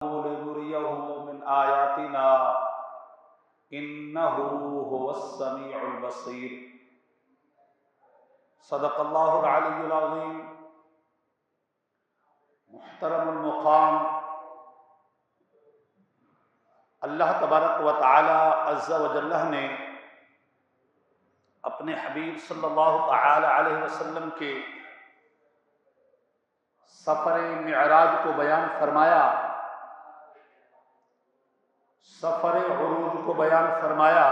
لنريه من آياتنا إنه هو السميع البصير صدق الله العلي العظيم محترم المقام اللہ تبارک و تعالی عز و جل نے اپنے حبیب صلی اللہ تعالی علیہ وسلم کے سفر معراج کو بیان فرمایا، سفر عروج کو بیان فرمایا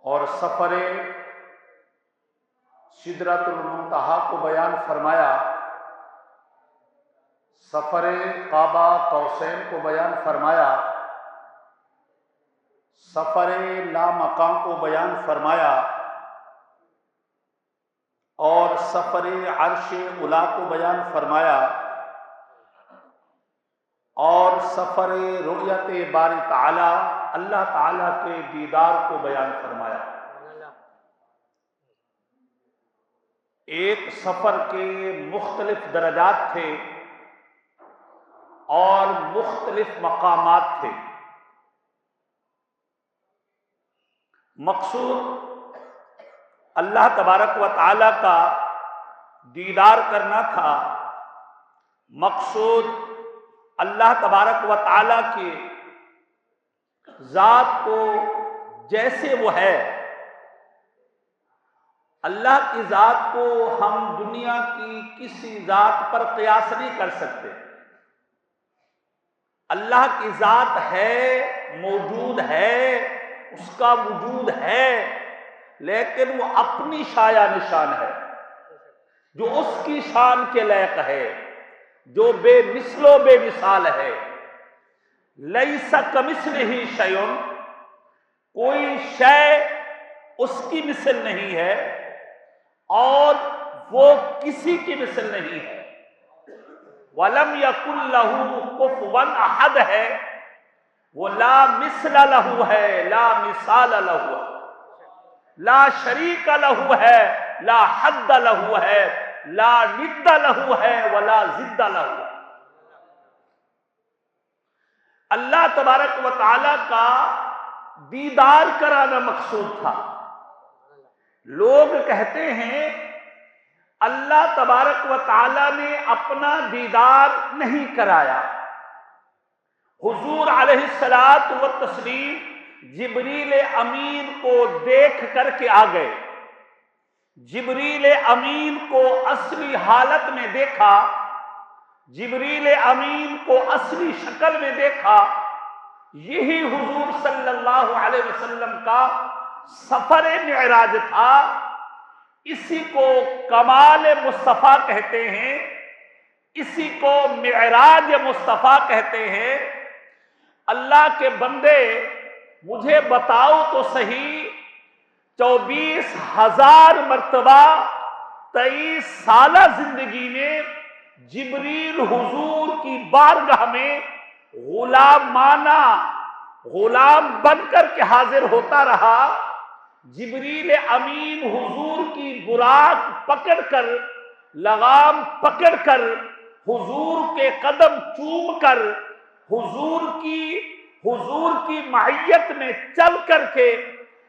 اور سفر سدرۃ المنتہا کو بیان فرمایا، سفر قاب قوسین کو بیان فرمایا، سفر لامکان کو بیان فرمایا اور سفر عرش علا کو بیان فرمایا اور سفر رؤیت باری تعالی اللہ تعالی کے دیدار کو بیان فرمایا۔ ایک سفر کے مختلف درجات تھے اور مختلف مقامات تھے۔ مقصود اللہ تبارک و تعالی کا دیدار کرنا تھا، مقصود اللہ تبارک و تعالی کی ذات کو جیسے وہ ہے، اللہ کی ذات کو ہم دنیا کی کسی ذات پر قیاس نہیں کر سکتے۔ اللہ کی ذات ہے، موجود ہے، اس کا وجود ہے، لیکن وہ اپنی شایع نشان ہے جو اس کی شان کے لائق ہے، جو بے مثل و بے مثال ہے۔ لیس کمثلہ شیء، کوئی شے اس کی مثل نہیں ہے اور وہ کسی کی مثل نہیں ہے۔ وَلَمْ يَكُنْ لَهُ كُفُوًا أَحَدٌ ہے، وہ لا مثل لہ ہے، لا مثال لہ ہے، لا شریک لہ ہے، لا حد لہ ہے، لا ند لہ ہے ولا ضد لہ ہے۔ اللہ تبارک و تعالی کا دیدار کرانا مقصود تھا۔ لوگ کہتے ہیں اللہ تبارک و تعالی نے اپنا دیدار نہیں کرایا۔ حضور علیہ الصلوۃ والتسلیم جبریل امین کو دیکھ کر کے آ گئے، جبریل امین کو اصلی حالت میں دیکھا، جبریل امین کو اصلی شکل میں دیکھا۔ یہی حضور صلی اللہ علیہ وسلم کا سفر معراج تھا۔ اسی کو کمال مصطفیٰ کہتے ہیں، اسی کو معراج مصطفیٰ کہتے ہیں۔ اللہ کے بندے مجھے بتاؤ تو صحیح، 24,000 مرتبہ 23 سالہ زندگی میں جبریل حضور کی بارگاہ میں غلامانہ غلام بن کر کے حاضر ہوتا رہا۔ جبریل امین حضور کی براق پکڑ کر، لگام پکڑ کر، حضور کے قدم چوم کر، حضور کی معیت میں چل کر کے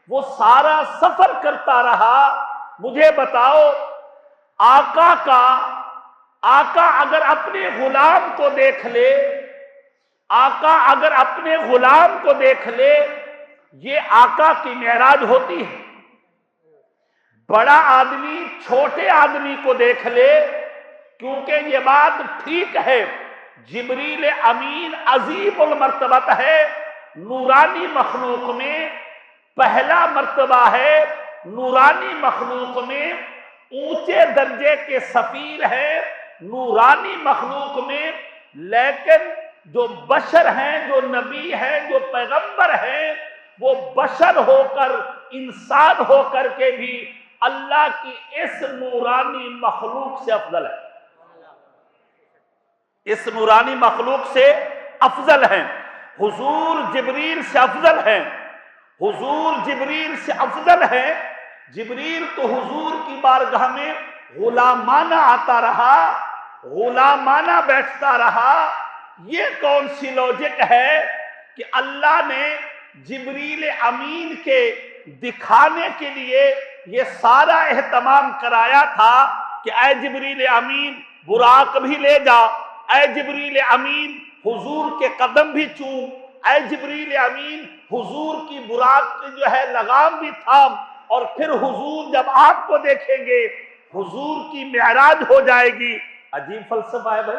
وہ سارا سفر کرتا رہا۔ مجھے بتاؤ، آقا اگر اپنے غلام کو دیکھ لے، آقا اگر اپنے غلام کو دیکھ لے، یہ آقا کی معراج ہوتی ہے۔ بڑا آدمی چھوٹے آدمی کو دیکھ لے، کیونکہ یہ بات ٹھیک ہے، جبریل امین عظیم المرتبت ہے، نورانی مخلوق میں پہلا مرتبہ ہے، نورانی مخلوق میں اونچے درجے کے سفیر ہیں، نورانی مخلوق میں، لیکن جو بشر ہیں، جو نبی ہیں، جو پیغمبر ہیں، وہ بشر ہو کر، انسان ہو کر کے بھی اللہ کی اس نورانی مخلوق سے افضل ہے، اس نورانی مخلوق سے افضل ہیں۔ حضور جبریل سے افضل ہیں، حضور جبریل سے افضل ہیں۔ جبریل تو حضور کی بارگاہ میں غلامانہ آتا رہا، غلامانہ بیٹھتا رہا۔ یہ کون سی لوجک ہے کہ اللہ نے جبریل امین کے دکھانے کے لیے یہ سارا اہتمام کرایا تھا کہ اے جبریل امین براق بھی لے جا، اے جبریل امین حضور کے قدم بھی چوم، اے جبریل امین حضور کی براق جو ہے لگام بھی تھام، اور پھر حضور جب آپ کو دیکھیں گے حضور کی معراج ہو جائے گی۔ عجیب فلسفہ ہے بھائی،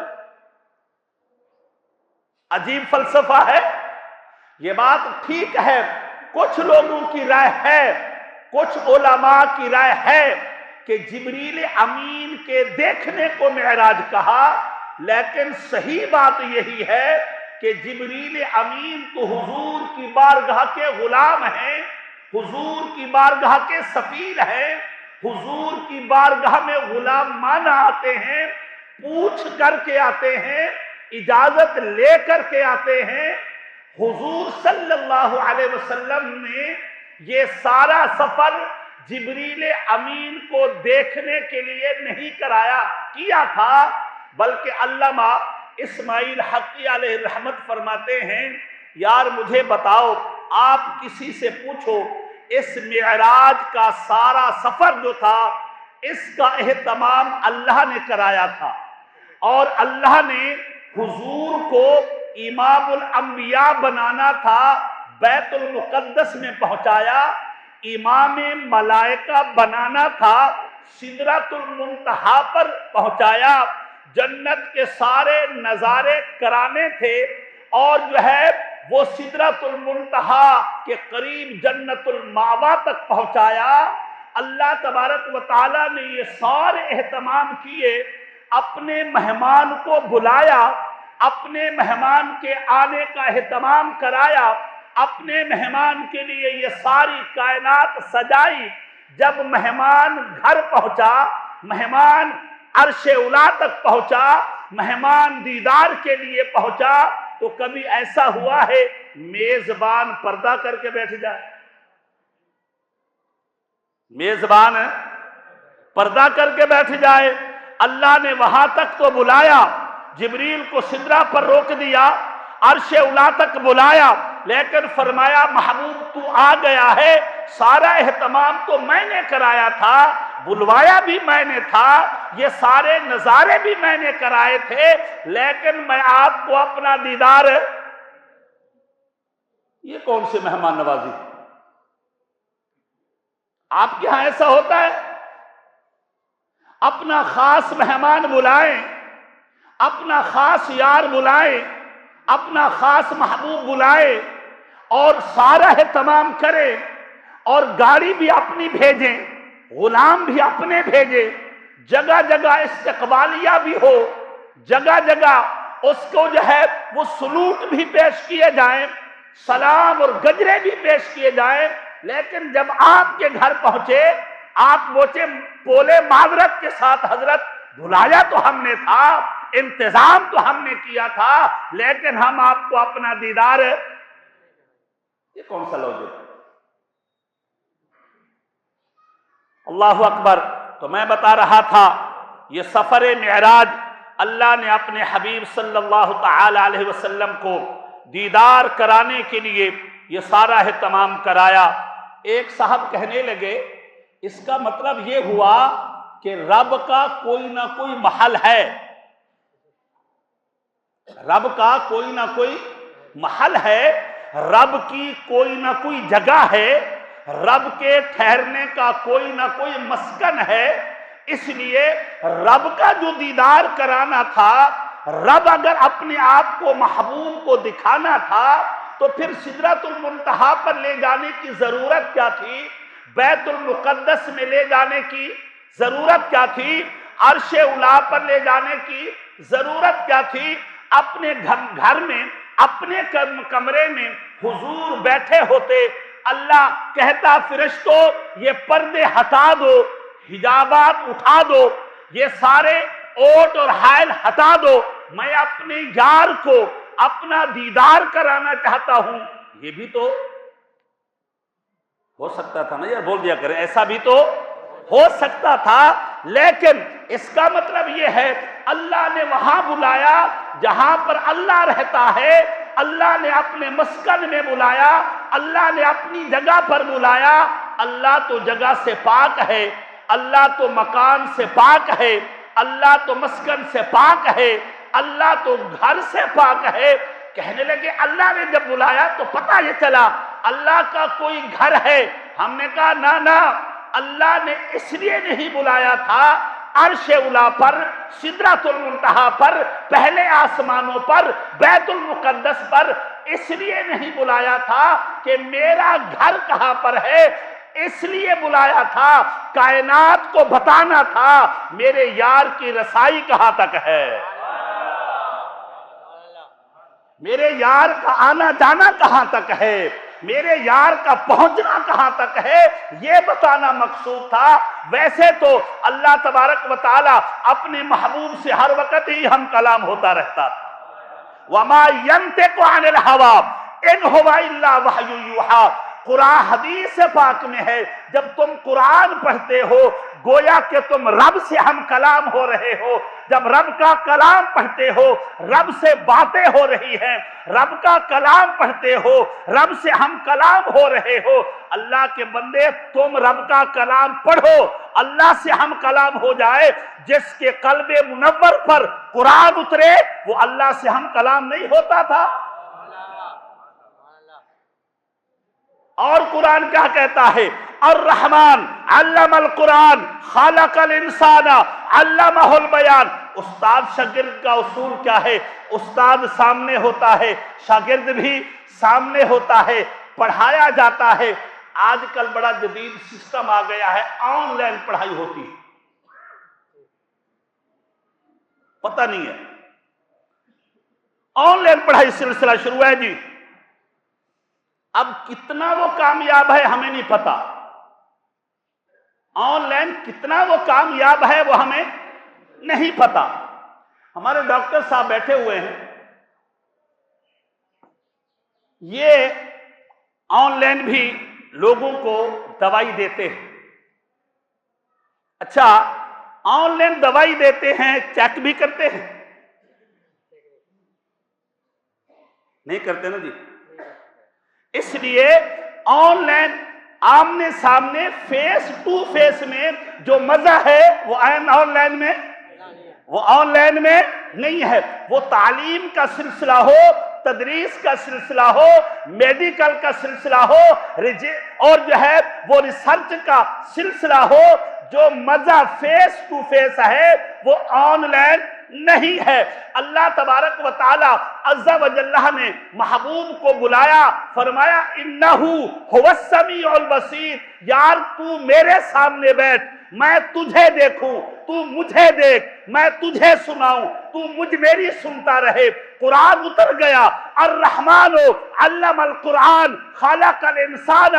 عجیب فلسفہ ہے۔ یہ بات ٹھیک ہے، کچھ لوگوں کی رائے ہے، کچھ علماء کی رائے ہے کہ جبریل امین کے دیکھنے کو معراج کہا، لیکن صحیح بات یہی ہے کہ جبریل امین تو حضور کی بارگاہ کے غلام ہیں، حضور کی بارگاہ کے سفیر ہیں، حضور کی بارگاہ میں غلام مانا آتے ہیں، پوچھ کر کے آتے ہیں، اجازت لے کر کے آتے ہیں۔ حضور صلی اللہ علیہ وسلم نے یہ سارا سفر جبریل امین کو دیکھنے کے لیے نہیں کیا تھا، بلکہ علامہ اسماعیل حقی علیہ رحمت فرماتے ہیں یار مجھے بتاؤ، آپ کسی سے پوچھو، اس معراج کا سارا سفر جو تھا اس کا اہتمام اللہ نے کرایا تھا، اور اللہ نے حضور کو امام الانبیاء بنانا تھا، بیت المقدس میں پہنچایا، امام ملائکہ بنانا تھا، سدرۃ المنتہا پر پہنچایا، جنت کے سارے نظارے کرانے تھے، اور جو ہے وہ سدرۃ المنتہا کے قریب جنت المأویٰ تک پہنچایا۔ اللہ تبارک و تعالیٰ نے یہ سارے اہتمام کیے، اپنے مہمان کو بلایا، اپنے مہمان کے آنے کا اہتمام کرایا، اپنے مہمان کے لیے یہ ساری کائنات سجائی۔ جب مہمان گھر پہنچا، مہمان عرش اولی تک پہنچا، مہمان دیدار کے لیے پہنچا، تو کبھی ایسا ہوا ہے میزبان پردہ کر کے بیٹھ جائے؟ میزبان پردہ کر کے بیٹھ جائے؟ اللہ نے وہاں تک تو بلایا، جبریل کو سدرہ پر روک دیا، عرش اولی تک بلایا، لیکن فرمایا محبوب تو آ گیا ہے، سارا اہتمام تو میں نے کرایا تھا، بلوایا بھی میں نے تھا، یہ سارے نظارے بھی میں نے کرائے تھے، لیکن میں آپ کو اپنا دیدار۔ یہ کون سے مہمان نوازی؟ آپ کے ہاں ایسا ہوتا ہے؟ اپنا خاص مہمان بلائیں، اپنا خاص یار بلائیں، اپنا خاص محبوب بلائیں، اور سارا اہتمام کریں، اور گاڑی بھی اپنی بھیجیں، غلام بھی اپنے بھیجیں، جگہ جگہ استقبالیہ بھی ہو، جگہ جگہ اس کو جو ہے وہ سلوٹ بھی پیش کیے جائیں، سلام اور گجرے بھی پیش کیے جائیں، لیکن جب آپ کے گھر پہنچے آپ بولے معذرت کے ساتھ حضرت بلایا تو ہم نے تھا، انتظام تو ہم نے کیا تھا، لیکن ہم آپ کو اپنا دیدار۔ یہ کون سا لوجک؟ اللہ اکبر۔ تو میں بتا رہا تھا یہ سفر معراج اللہ نے اپنے حبیب صلی اللہ تعالی علیہ وسلم کو دیدار کرانے کے لیے یہ سارا اہتمام کرایا۔ ایک صاحب کہنے لگے اس کا مطلب یہ ہوا کہ رب کا کوئی نہ کوئی محل ہے، رب کا کوئی نہ کوئی محل ہے، رب کی کوئی نہ کوئی جگہ ہے، رب کے ٹھہرنے کا کوئی نہ کوئی مسکن ہے، اس لیے رب کا جو دیدار کرانا تھا، رب اگر اپنے آپ کو محبوب کو دکھانا تھا تو پھر سدرۃ المنتہا پر لے جانے کی ضرورت کیا تھی؟ بیت المقدس میں لے جانے کی ضرورت کیا تھی؟ عرش اولی پر لے جانے کی ضرورت کیا تھی؟ اپنے گھر میں اپنے کمرے میں حضور بیٹھے ہوتے، اللہ کہتا فرشتوں یہ پردے ہٹا دو، حجابات اٹھا دو، یہ سارے اوٹ اور حائل ہٹا دو، میں اپنے یار کو اپنا دیدار کرانا چاہتا ہوں۔ یہ بھی تو ہو سکتا تھا نا یار، بول دیا کریں، ایسا بھی تو ہو سکتا تھا، لیکن اس کا مطلب یہ ہے اللہ نے وہاں بلایا جہاں پر اللہ رہتا ہے، اللہ نے اپنے مسکن میں بلایا، اللہ نے اپنی جگہ پر بلایا۔ اللہ تو جگہ سے پاک ہے، اللہ تو مکان سے پاک ہے، اللہ تو مسکن سے پاک ہے، اللہ تو گھر سے پاک ہے۔ کہنے لگے اللہ نے جب بلایا تو پتہ یہ چلا اللہ کا کوئی گھر ہے۔ ہم نے کہا نہ، اللہ نے اس لیے نہیں بلایا تھا عرش اولی پر، سدرۃ المنتہا پر، پہلے آسمانوں پر، بیت المقدس پر، اس لیے نہیں بلایا تھا کہ میرا گھر کہاں پر ہے، اس لیے بلایا تھا کائنات کو بتانا تھا میرے یار کی رسائی کہاں تک ہے، میرے یار کا آنا جانا کہاں تک ہے، میرے یار کا پہنچنا کہاں تک ہے، یہ بتانا مقصود تھا۔ ویسے تو اللہ تبارک و تعالی اپنے محبوب سے ہر وقت ہی ہم کلام ہوتا رہتا تھا۔ وَمَا يَنْتِقُ عَنِ الْهَوَىٰ إِنْ هُوَ إِلَّا وَحْيٌ يُوحَىٰ۔ قرآن حدیث پاک میں ہے جب تم قرآن پڑھتے ہو گویا کہ تم رب سے ہم کلام ہو رہے ہو۔ جب رب کا کلام پڑھتے ہو رب سے باتیں ہو رہی ہیں، رب کا کلام پڑھتے ہو رب سے ہم کلام ہو رہے ہو۔ اللہ کے بندے تم رب کا کلام پڑھو، اللہ سے ہم کلام ہو جائے۔ جس کے قلب منور پر قرآن اترے وہ اللہ سے ہم کلام نہیں ہوتا تھا۔ اور قرآن کیا کہتا ہے؟ الرحمن علم القرآن خلق الانسان علمہ البیان۔ استاد شاگرد کا اصول کیا ہے؟ استاد سامنے ہوتا ہے، شاگرد بھی سامنے ہوتا ہے، پڑھایا جاتا ہے۔ آج کل بڑا جدید سسٹم آ گیا ہے، آن لائن پڑھائی ہوتی ہے، پتہ نہیں ہے آن لائن پڑھائی سلسلہ شروع ہے جی۔ اب کتنا وہ کامیاب ہے ہمیں نہیں پتا، آن لائن کتنا وہ کامیاب ہے وہ ہمیں نہیں پتا۔ ہمارے ڈاکٹر صاحب بیٹھے ہوئے ہیں، یہ آن لائن بھی لوگوں کو دوائی دیتے ہیں۔ اچھا، آن لائن دوائی دیتے ہیں، چیک بھی کرتے ہیں؟ نہیں کرتے نا جی۔ اس لیے آن لائن آمنے سامنے فیس ٹو فیس میں جو مزہ ہے وہ آن لائن میں نہیں ہے۔ وہ تعلیم کا سلسلہ ہو، تدریس کا سلسلہ ہو، میڈیکل کا سلسلہ ہو، اور جو ہے وہ ریسرچ کا سلسلہ ہو، جو مزہ فیس ٹو فیس ہے وہ آن لائن نہیں ہے۔ اللہ تبارک و تعالی عز و جل نے محبوب کو بلایا، فرمایا انہو هو السمیع البصیر، یار تو میرے سامنے بیٹھ، میں تجھے دیکھوں، تو مجھے دیکھ، میں تجھے سناؤں، تو مجھ میری سنتا رہے۔ قرآن اتر گیا، الرحمن علم القرآن خلق الانسان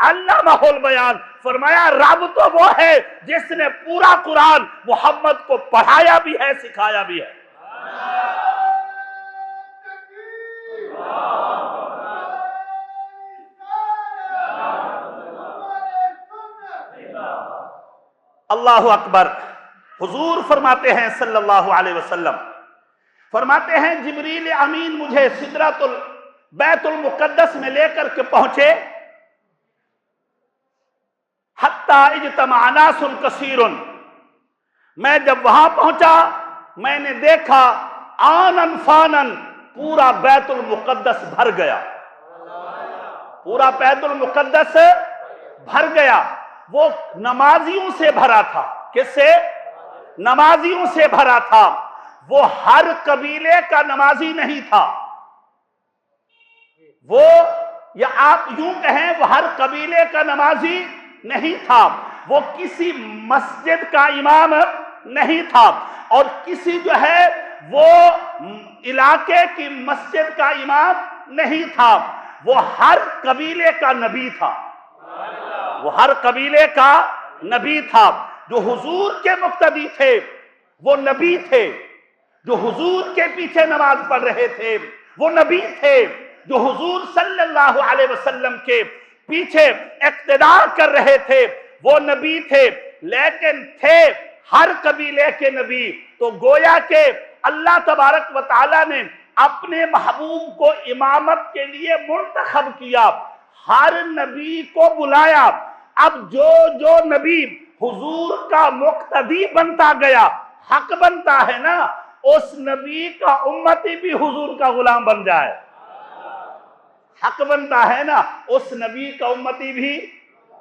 علمہ البیان۔ فرمایا رب تو وہ ہے جس نے پورا قرآن محمد کو پڑھایا بھی ہے، سکھایا بھی ہے۔ اللہ اکبر۔ حضور فرماتے ہیں صلی اللہ علیہ وسلم، فرماتے ہیں جبریل امین مجھے سدرۃ بیت المقدس میں لے کر کے پہنچے، حتی اجتمع ناس کثیر۔ میں جب وہاں پہنچا میں نے دیکھا آنن فانن، پورا بیت المقدس بھر گیا، پورا بیت المقدس بھر گیا۔ وہ نمازیوں سے بھرا تھا۔ کس سے؟ نمازیوں سے بھرا تھا۔ وہ ہر قبیلے کا نمازی نہیں تھا، وہ یا آپ یوں کہیں وہ ہر قبیلے کا نمازی نہیں تھا، وہ کسی مسجد کا امام نہیں تھا، اور کسی جو ہے وہ علاقے کی مسجد کا امام نہیں تھا، وہ ہر قبیلے کا نبی تھا، وہ ہر قبیلے کا نبی تھا۔ جو حضور کے مقتدی تھے وہ نبی تھے، جو حضور کے پیچھے نماز پڑھ رہے تھے وہ نبی تھے، جو حضور صلی اللہ علیہ وسلم کے پیچھے اقتداء کر رہے تھے وہ نبی تھے، لیکن تھے ہر قبیلے کے نبی، تو گویا کہ اللہ تبارک و تعالیٰ نے اپنے محبوب کو امامت کے لیے منتخب کیا، ہر نبی کو بلایا۔ اب جو نبی حضور کا مقتدی بنتا گیا، حق بنتا ہے نا اس نبی کا امتی بھی حضور کا غلام بن جائے، حق بنتا ہے نا اس نبی کا امتی بھی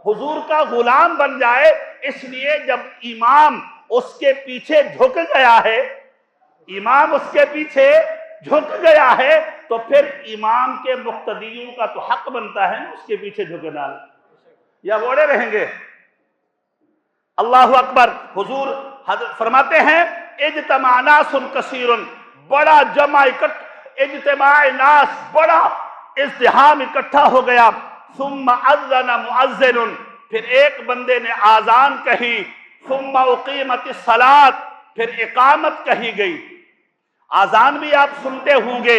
حضور کا غلام بن جائے۔ اس لیے جب امام اس کے پیچھے جھک گیا ہے، امام اس کے پیچھے جھک گیا ہے، تو پھر امام کے مقتدیوں کا تو حق بنتا ہے نا اس کے پیچھے جھکنا، یا بوڑے رہیں گے؟ اللہ اکبر۔ حضور فرماتے ہیں اجتماع ناس کثیر، بڑا اجتماع ناس، بڑا ازدحام اکٹھا ہو گیا۔ ثم اذن مؤذن، پھر ایک بندے نے آذان کہی۔ ثم اقیمت الصلاۃ، پھر اقامت کہی گئی۔ آذان بھی آپ سنتے ہوں گے،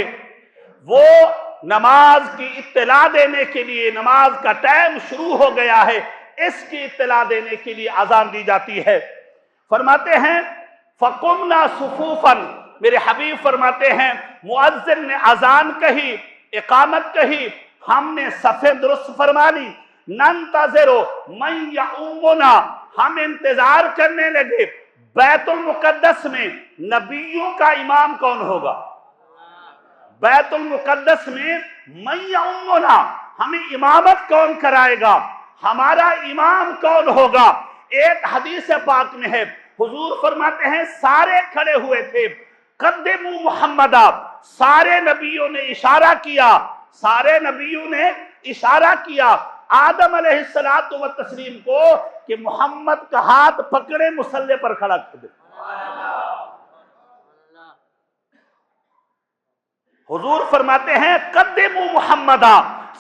وہ نماز کی اطلاع دینے کے لیے، نماز کا ٹائم شروع ہو گیا ہے اس کی اطلاع دینے کے لیے آذان دی جاتی ہے۔ فرماتے ہیں فَقُمْنَا صُفُوفًا، میرے حبیب فرماتے ہیں مؤذن نے آذان کہی، اقامت کہی، ہم نے صفیں درست فرما لی۔ نَنْتَظِرُ مَنْ يَؤُمُّنَا، ہم انتظار کرنے لگے بیت المقدس میں نبیوں کا امام کون ہوگا، بیت المقدس میں مَنْ يَؤُمُّنَا، ہمیں امامت کون کرائے گا، ہمارا امام کون ہوگا۔ ایک حدیث پاک میں ہے حضور فرماتے ہیں سارے کھڑے ہوئے تھے، قدموا محمدا، سارے نبیوں نے اشارہ کیا، سارے نبیوں نے اشارہ کیا آدم علیہ السلام کو کہ محمد کا ہاتھ پکڑے مصلی پر کھڑا کر دے۔ حضور فرماتے ہیں قدموا محمدا،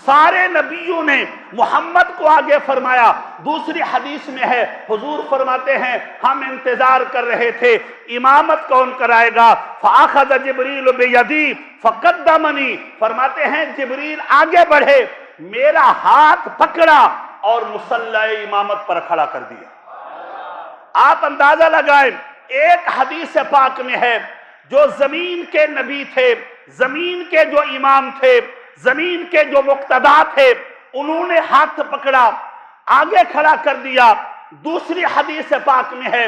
سارے نبیوں نے محمد کو آگے فرمایا۔ دوسری حدیث میں ہے حضور فرماتے ہیں ہم انتظار کر رہے تھے امامت کون کرائے گا۔ فَأَخَذَ جِبْرِيلُ بِيَدِي فَقَدَّمَنِي، فرماتے ہیں جبریل آگے بڑھے، میرا ہاتھ پکڑا اور مصلی امامت پر کھڑا کر دیا۔ آپ اندازہ لگائیں، ایک حدیث پاک میں ہے جو زمین کے نبی تھے، زمین کے جو امام تھے، زمین کے جو مقتدا تھے، انہوں نے ہاتھ پکڑا، آگے کھڑا کر دیا۔ دوسری حدیث پاک میں ہے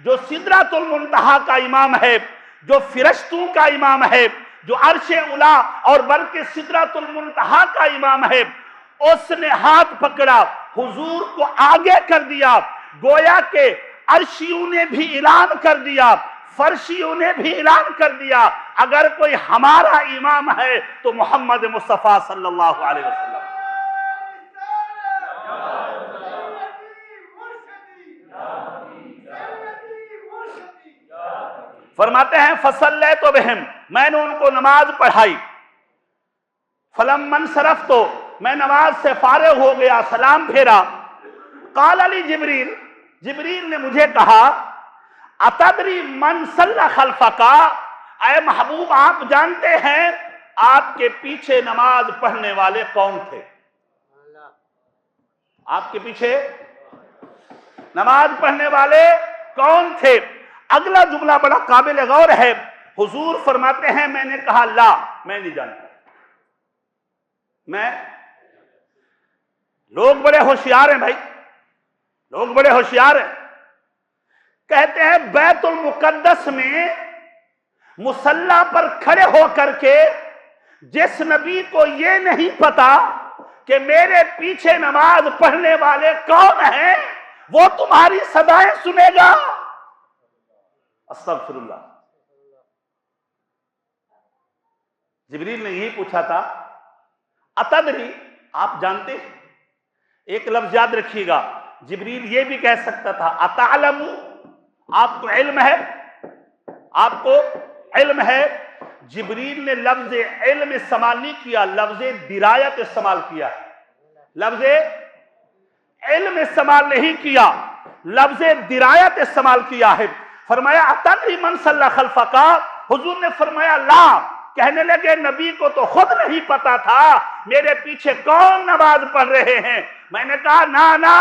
جو سدرۃ المنتہا کا امام ہے، جو فرشتوں کا امام ہے، جو عرش اولا اور بلکہ سدرۃ المنتہا کا امام ہے، اس نے ہاتھ پکڑا، حضور کو آگے کر دیا۔ گویا کہ عرشیوں نے بھی اعلان کر دیا، فرشیوں نے بھی اعلان کر دیا اگر کوئی ہمارا امام ہے تو محمد مصطفیٰ صلی اللہ علیہ وسلم۔ فرماتے ہیں فصلیت بہم، میں نے ان کو نماز پڑھائی۔ فلما انصرفت، میں نماز سے فارغ ہو گیا، سلام پھیرا۔ قال علی جبریل، جبریل نے مجھے کہا اتدری من صلی خلفک، اے محبوب آپ جانتے ہیں آپ کے پیچھے نماز پڑھنے والے کون تھے؟ آپ کے پیچھے نماز پڑھنے والے کون تھے؟ اگلا جملہ بڑا قابل غور ہے۔ حضور فرماتے ہیں میں نے کہا لا، میں نہیں جانتا۔ لوگ بڑے ہوشیار ہیں بھائی، لوگ بڑے ہوشیار ہیں۔ کہتے ہیں بیت المقدس میں مصلی پر کھڑے ہو کر کے جس نبی کو یہ نہیں پتا کہ میرے پیچھے نماز پڑھنے والے کون ہیں، وہ تمہاری صدائیں سنے گا۔ استغفر اللہ۔ جبریل نے یہی پوچھا تھا اتدری، آپ جانتے ہیں؟ ایک لفظ یاد رکھیے گا، جبریل یہ بھی کہہ سکتا تھا اتعلم، آپ کو علم ہے، آپ کو علم ہے۔ جبریل نے لفظ علم استعمال نہیں کیا، لفظ درایت استعمال کیا ہے۔ لفظ علم استعمال نہیں کیا، لفظ درایت استعمال کیا ہے۔ فرمایا اتدری من صلی خلفک، حضور نے فرمایا لا، کہنے لگے نبی کو تو خود نہیں پتا تھا میرے پیچھے کون نماز پڑھ رہے ہیں۔ میں نے کہا نا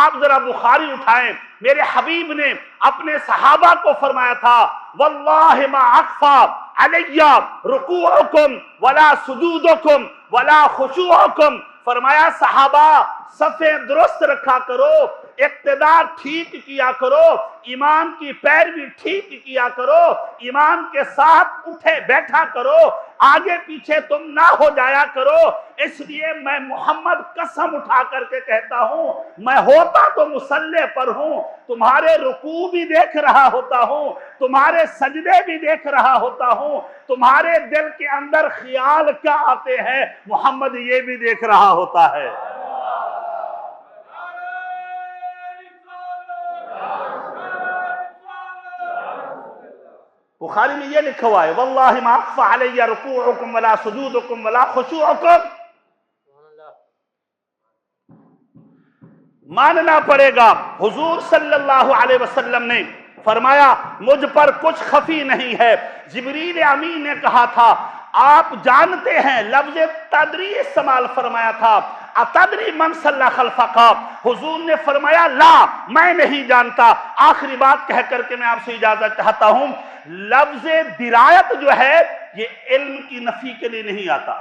آپ ذرا بخاری اٹھائیں، میرے حبیب نے اپنے صحابہ کو فرمایا تھا واللہ ما اخفا علی رکوعکم ولا سجودکم ولا خشوعکم، فرمایا صحابہ صفیں درست رکھا کرو، اقتدار ٹھیک کیا کرو، امام کی پیروی ٹھیک کیا کرو، امام کے ساتھ اٹھے بیٹھا کرو، آگے پیچھے تم نہ ہو جایا کرو۔ اس لیے میں محمد قسم اٹھا کر کے کہتا ہوں میں ہوتا تو مصلی پر ہوں، تمہارے رکوع بھی دیکھ رہا ہوتا ہوں، تمہارے سجدے بھی دیکھ رہا ہوتا ہوں، تمہارے دل کے اندر خیال کیا آتے ہیں محمد یہ بھی دیکھ رہا ہوتا ہے۔ بخاری میں یہ لکھا ہوا ہے واللہ ما اخفى علی رکوعکم ولا سجودکم ولا خشوعکم، ماننا پڑے گا۔ حضور صلی اللہ علیہ وسلم نے فرمایا مجھ پر کچھ خفی نہیں ہے۔ جبریل امین نے کہا تھا آپ جانتے ہیں، لفظ تدری استعمال فرمایا تھا، اتدری من صلی خلفک، حضور نے فرمایا لا میں نہیں جانتا۔ آخری بات کہہ کر کے میں آپ سے اجازت چاہتا ہوں، لفظ درایت جو ہے یہ علم کی نفی کے لیے نہیں آتا،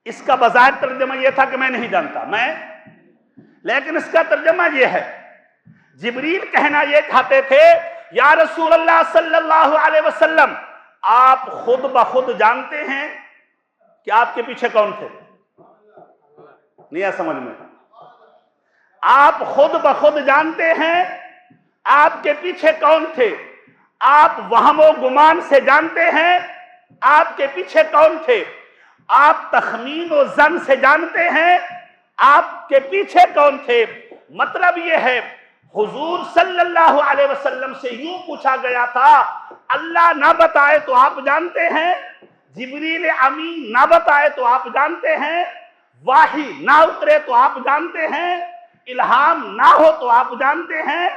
اس کا بظاہر ترجمہ یہ تھا کہ میں نہیں جانتا لیکن اس کا ترجمہ یہ ہے، جبریل کہنا یہ چاہتے تھے یا رسول اللہ صلی اللہ علیہ وسلم آپ خود بخود جانتے ہیں کہ آپ کے پیچھے کون تھے؟ نہیں ہے سمجھ میں؟ آپ خود بخود جانتے ہیں آپ کے پیچھے کون تھے؟ آپ وہم و گمان سے جانتے ہیں آپ کے پیچھے کون تھے؟ آپ تخمین و ظن سے جانتے ہیں آپ کے پیچھے کون تھے؟ مطلب یہ ہے حضور صلی اللہ علیہ وسلم سے یوں پوچھا گیا تھا اللہ نہ بتائے تو آپ جانتے ہیں، جبریل امین نہ بتائے تو آپ جانتے ہیں، وحی نہ اترے تو آپ جانتے ہیں، الہام نہ ہو تو آپ جانتے ہیں،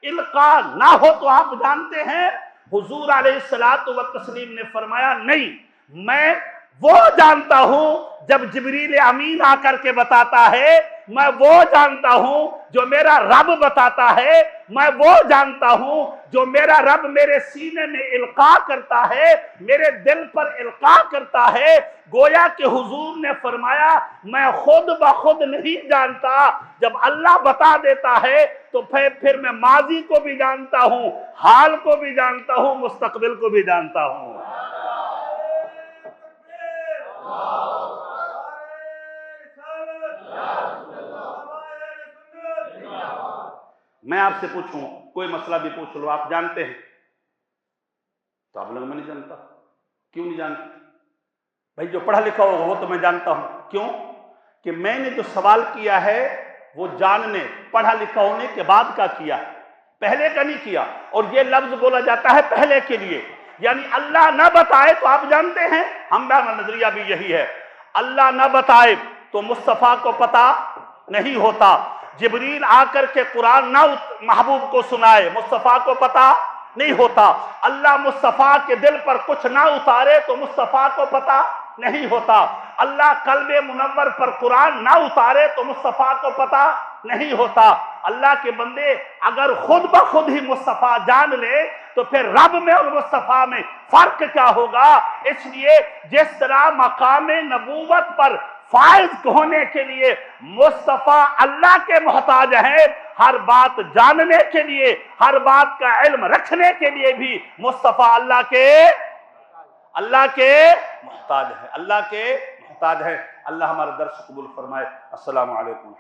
القاء نہ ہو تو آپ جانتے ہیں۔ حضور علیہ الصلوۃ والتسلیم نے فرمایا نہیں، میں وہ جانتا ہوں جب جبریل امین آ کر کے بتاتا ہے، میں وہ جانتا ہوں جو میرا رب بتاتا ہے، میں وہ جانتا ہوں جو میرا رب میرے سینے میں القاء کرتا ہے، میرے دل پر القاء کرتا ہے۔ گویا کہ حضور نے فرمایا میں خود بخود نہیں جانتا، جب اللہ بتا دیتا ہے تو پھر میں ماضی کو بھی جانتا ہوں، حال کو بھی جانتا ہوں، مستقبل کو بھی جانتا ہوں۔ میں آپ سے پوچھوں کوئی مسئلہ بھی پوچھ لو آپ جانتے ہیں تو آپ لوگ میں نہیں جانتا، کیوں نہیں جانتے؟ بھائی جو پڑھا لکھا ہوگا وہ تو میں جانتا ہوں، کیوں کہ میں نے جو سوال کیا ہے وہ جاننے پڑھا لکھا ہونے کے بعد کا کیا، پہلے کا نہیں کیا۔ اور یہ لفظ بولا جاتا ہے پہلے کے لیے، یعنی اللہ نہ بتائے تو آپ جانتے ہیں، ہمارا نظریہ بھی یہی ہے، اللہ نہ بتائے تو مصطفیٰ کو پتہ نہیں ہوتا، جبریل آ کر کے قرآن نہ محبوب کو سنائے مصطفیٰ کو پتہ نہیں ہوتا، اللہ مصطفیٰ کے دل پر کچھ نہ اتارے تو مصطفیٰ کو پتہ نہیں ہوتا، اللہ قلب منور پر قرآن نہ اتارے تو مصطفیٰ کو پتہ نہیں ہوتا۔ اللہ کے بندے اگر خود بخود ہی مصطفیٰ جان لے تو پھر رب میں اور مصطفیٰ میں فرق کیا ہوگا؟ اس لیے جس طرح مقام نبوت پر فائز ہونے کے لیے مصطفیٰ اللہ کے محتاج ہیں، ہر بات جاننے کے لیے، ہر بات کا علم رکھنے کے لیے بھی مصطفیٰ اللہ کے محتاج ہے، اللہ کے محتاج ہے۔ اللہ ہمارا درس قبول فرمائے۔ السلام علیکم۔